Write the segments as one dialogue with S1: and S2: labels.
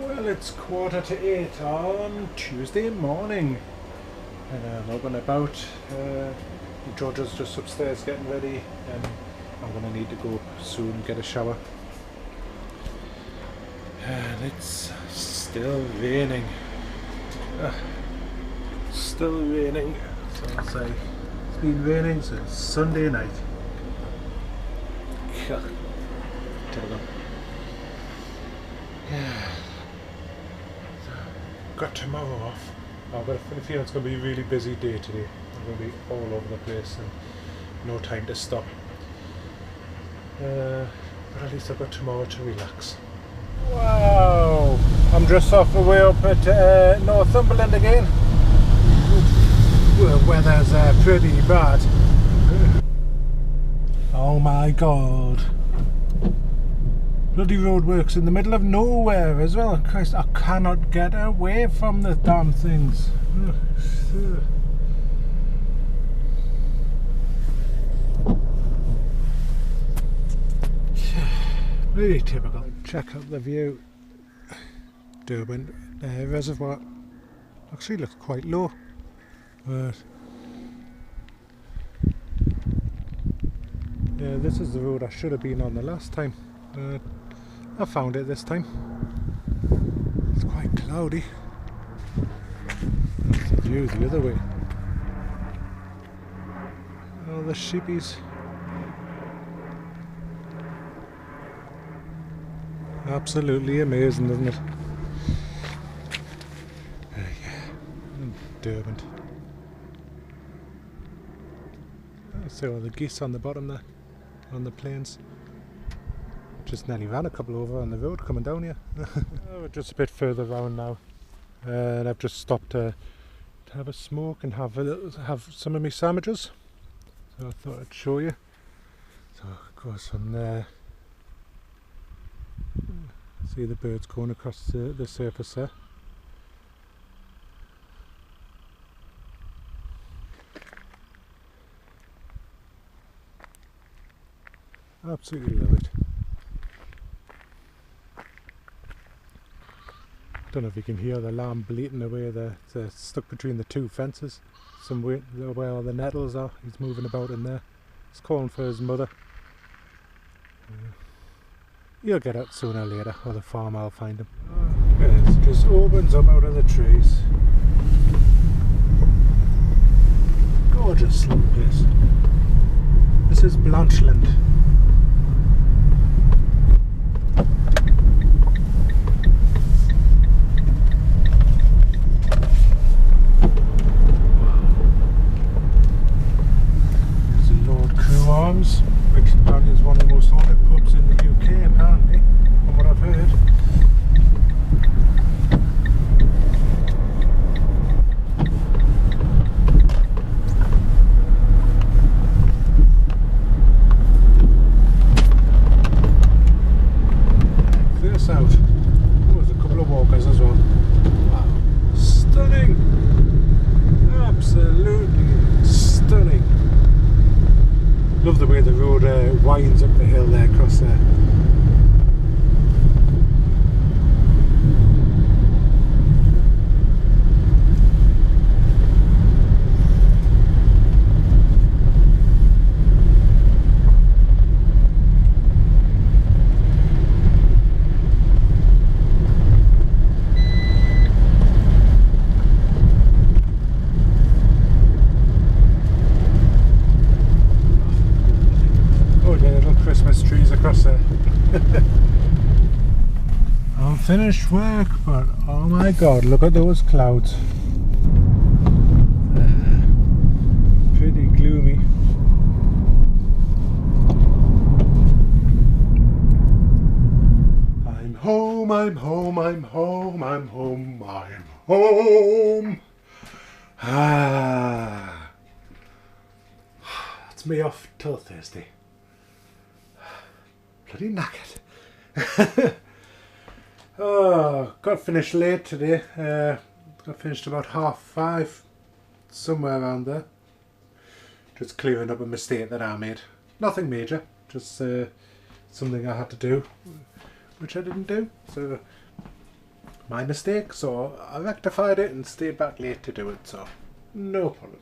S1: Well, it's 7:45 on Tuesday morning, and I'm up and about. Georgia's just upstairs getting ready, and I'm going to need to go soon and get a shower. And it's still raining. Still raining. So I'll say it's been raining since Sunday night. Typical. Yeah. Got tomorrow off. I've got a funny feeling it's going to be a really busy day today. I'm going to be all over the place and no time to stop. But at least I've got tomorrow to relax. Wow! I'm just off the way up at Northumberland again. The weather's pretty bad. Oh my god. Bloody roadworks in the middle of nowhere as well. Christ, I cannot get away from the damn things. Really typical. Check out the view. Derwent Reservoir. Actually looks quite low. But yeah, this is the road I should have been on the last time. I found it this time. It's quite cloudy. That's the view the other way. All the sheepies. Absolutely amazing, isn't it? Yeah, and Derwent. I see all the geese on the bottom there, on the plains. Just nearly ran a couple over on the road coming down here. We're just a bit further round now, and I've just stopped to have a smoke and have some of my sandwiches. So I thought I'd show you. So it goes from there. See the birds going across the surface there. Absolutely love it. Don't know if you can hear the lamb bleating away there. It's stuck between the two fences. Somewhere where all the nettles are. He's moving about in there. He's calling for his mother. He'll get out sooner or later, or the farmer will find him. It just opens up out of the trees. Gorgeous little place. This is Blanchland. Which apparently is one of the most haunted pubs in the UK, apparently, from what I've heard. Check this out. Oh, there's a couple of walkers as well. Wow. Stunning! Absolutely stunning. Love the way the road winds up the hill there across there. Christmas trees across there. Unfinished work, but oh my god, look at those clouds. Pretty gloomy. I'm home, I'm home, I'm home, I'm home, I'm home. That's me off till Thursday. Bloody knackered. Oh, got finished late today. Got finished about 5:30, somewhere around there. Just clearing up a mistake that I made. Nothing major, just something I had to do, which I didn't do. So my mistake, so I rectified it and stayed back late to do it, so no problem.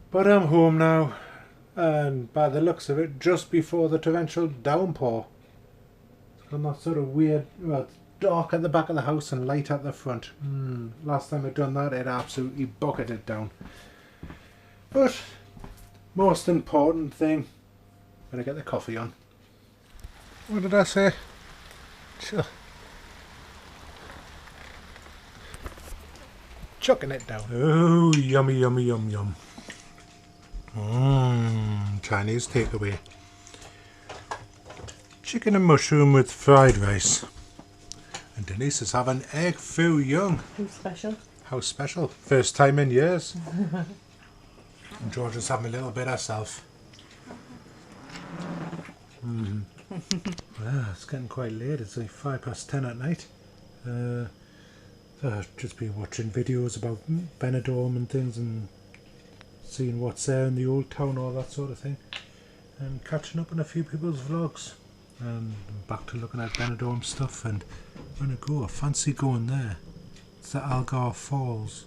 S1: But I'm home now, and by the looks of it, just before the torrential downpour. It's got that sort of weird, well, it's dark at the back of the house and light at the front. Last time I'd done that, it absolutely bucketed down. But most important thing, better get the coffee on. What did I say? Sure. Chucking it down. Oh, yummy, yummy, yum, yum. Chinese takeaway. Chicken and mushroom with fried rice. And Denise is having egg foo young.
S2: How special?
S1: How special. First time in years. And George is having a little bit herself. It's getting quite late. It's like 10:05 at night. I've just been watching videos about Benidorm and things and seeing what's there in the old town, all that sort of thing. And catching up on a few people's vlogs. And I'm back to looking at Benidorm stuff, and I'm going to go. I fancy going there. It's the Algar Falls.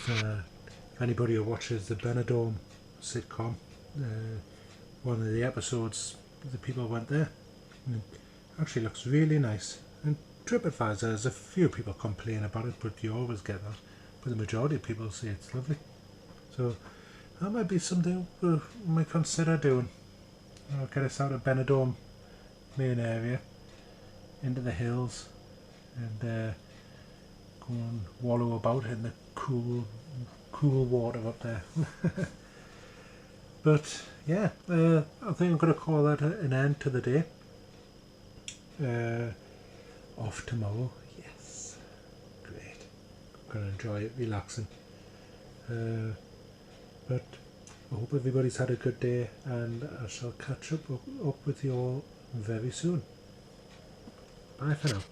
S1: If anybody who watches the Benidorm sitcom, one of the episodes, the people went there. And it actually looks really nice. And TripAdvisor, there's a few people complain about it, but you always get that. But the majority of people say it's lovely. So that might be something we might consider doing. I'll get us out of Benidorm main area into the hills and go and wallow about in the cool water up there. But yeah, I think I'm going to call that an end to the day. Off tomorrow, yes, great. I'm going to enjoy it, relaxing. But I hope everybody's had a good day, and I shall catch up with you all very soon. Bye for now.